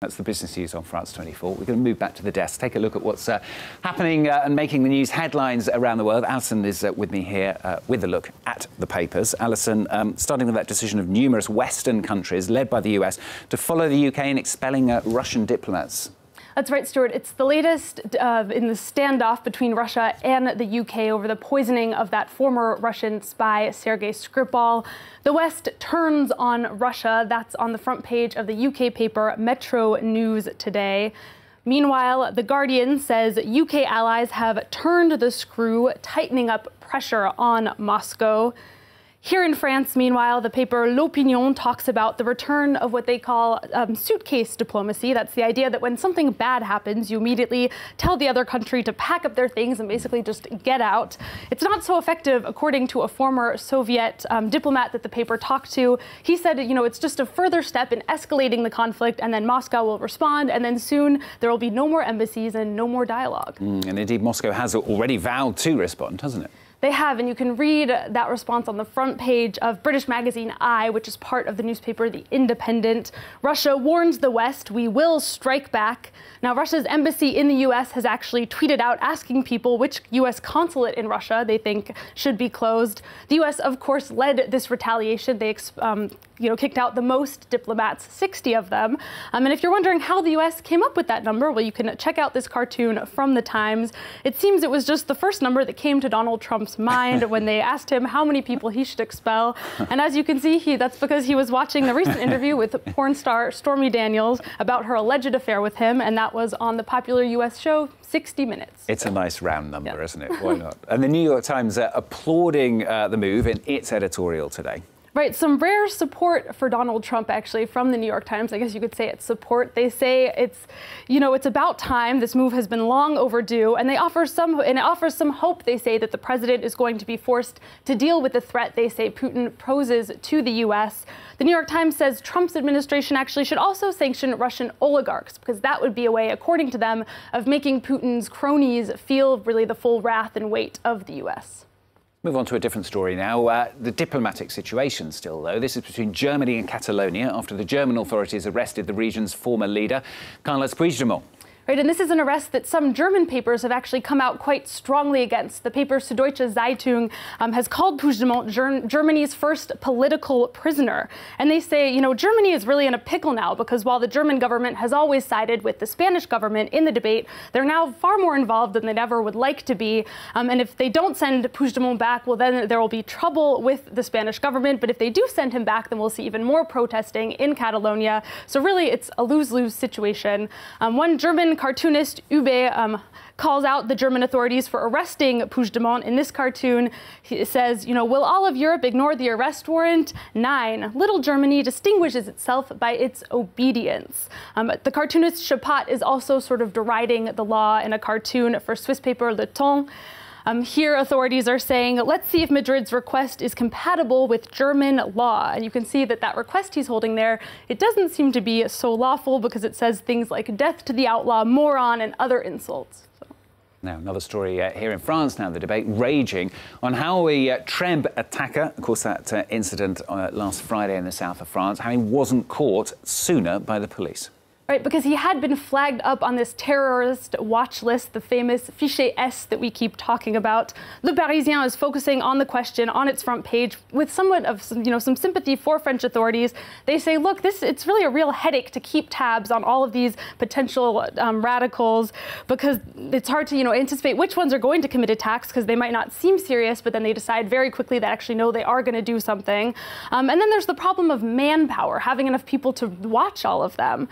That's the business news on France 24. We're going to move back to the desk, take a look at what's happening and making the news headlines around the world. Alison is with me here with a look at the papers. Alison, starting with that decision of numerous Western countries, led by the US, to follow the UK in expelling Russian diplomats. That's right, Stuart. It's the latest in the standoff between Russia and the UK over the poisoning of that former Russian spy, Sergei Skripal. The West turns on Russia. That's on the front page of the UK paper Metro News today. Meanwhile, The Guardian says UK allies have turned the screw, tightening up pressure on Moscow. Here in France, meanwhile, the paper L'Opinion talks about the return of what they call suitcase diplomacy. That's the idea that when something bad happens, you immediately tell the other country to pack up their things and basically just get out. It's not so effective, according to a former Soviet diplomat that the paper talked to. He said, you know, it's just a further step in escalating the conflict, and then Moscow will respond, and then soon there will be no more embassies and no more dialogue. And indeed, Moscow has already vowed to respond, hasn't it? They have, and you can read that response on the front page of British magazine I, which is part of the newspaper The Independent. Russia warns the West, we will strike back. Now, Russia's embassy in the U.S. has actually tweeted out asking people which U.S. consulate in Russia they think should be closed. The U.S., of course, led this retaliation. They kicked out the most diplomats, 60 of them. And if you're wondering how the U.S. came up with that number, well, you can check out this cartoon from the Times. It seems it was just the first number that came to Donald Trump's mind when they asked him how many people he should expel. And as you can see, that's because he was watching the recent interview with porn star Stormy Daniels about her alleged affair with him, and that was on the popular U.S. show 60 Minutes. It's a nice round number, isn't it? Why not? And the New York Times applauding the move in its editorial today. Right, some rare support for Donald Trump, actually, from the New York Times. I guess you could say it's support. They say it's about time. This move has been long overdue, and it offers some hope. They say that the president is going to be forced to deal with the threat they say Putin poses to the U.S. The New York Times says Trump's administration actually should also sanction Russian oligarchs, because that would be a way, according to them, of making Putin's cronies feel really the full wrath and weight of the U.S. Move on to a different story now. The diplomatic situation still, though. This is between Germany and Catalonia after the German authorities arrested the region's former leader, Carles Puigdemont. Right, and this is an arrest that some German papers have actually come out quite strongly against. The paper Süddeutsche Zeitung has called Puigdemont Germany's first political prisoner. And they say, you know, Germany is really in a pickle now, because while the German government has always sided with the Spanish government in the debate, they're now far more involved than they ever would like to be. And if they don't send Puigdemont back, well, then there will be trouble with the Spanish government. But if they do send him back, then we'll see even more protesting in Catalonia. So really, it's a lose-lose situation. One German cartoonist, Ube, calls out the German authorities for arresting Puigdemont. In this cartoon, he says, you know, will all of Europe ignore the arrest warrant? 9. Little Germany distinguishes itself by its obedience. The cartoonist Chapat is also sort of deriding the law in a cartoon for Swiss paper Le Temps. Here, authorities are saying, let's see if Madrid's request is compatible with German law. And you can see that request he's holding there, it doesn't seem to be so lawful, because it says things like death to the outlaw, moron, and other insults. So. Now, another story here in France now, the debate raging on how a Trèbes attacker, of course, that incident last Friday in the south of France, how he wasn't caught sooner by the police. Right, because he had been flagged up on this terrorist watch list, the famous Fichier S that we keep talking about. Le Parisien is focusing on the question on its front page with somewhat of some sympathy for French authorities. They say, look, it's really a real headache to keep tabs on all of these potential radicals, because it's hard to anticipate which ones are going to commit attacks, because they might not seem serious, but then they decide very quickly that actually no, they are going to do something. And then there's the problem of manpower, having enough people to watch all of them.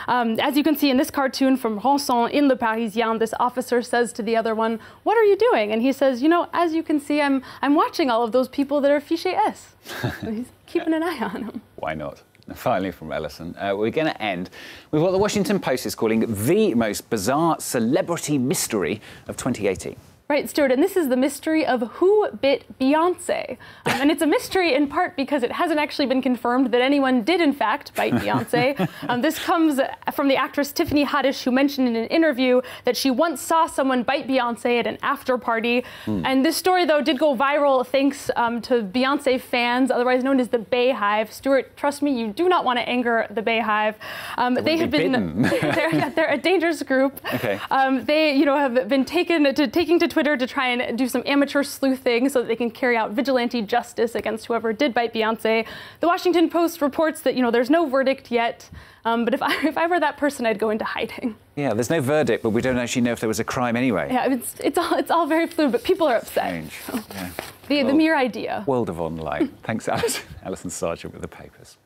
As you can see in this cartoon from Ronson in Le Parisien, this officer says to the other one, "What are you doing?" And he says, "You know, as you can see, I'm watching all of those people that are Fichier S." So he's keeping an eye on them. Why not? Finally, from Alison, we're going to end with what the Washington Post is calling the most bizarre celebrity mystery of 2018. Right, Stuart, and this is the mystery of who bit Beyonce. And it's a mystery in part because it hasn't actually been confirmed that anyone did, in fact, bite Beyonce. This comes from the actress Tiffany Haddish, who mentioned in an interview that she once saw someone bite Beyonce at an after party. And this story, though, did go viral thanks to Beyonce fans, otherwise known as the Bayhive. Stuart, trust me, you do not want to anger the Bayhive. They have been they're a dangerous group. Okay. They, have been taking to Twitter to try and do some amateur sleuthing so that they can carry out vigilante justice against whoever did bite Beyonce. The Washington Post reports that, there's no verdict yet. But if I were that person, I'd go into hiding. Yeah, there's no verdict, but we don't actually know if there was a crime anyway. Yeah, it's all very fluid, but people are upset. Strange. So. Yeah. The mere idea. World of online. Thanks, Alison. Alison Sargent with the papers.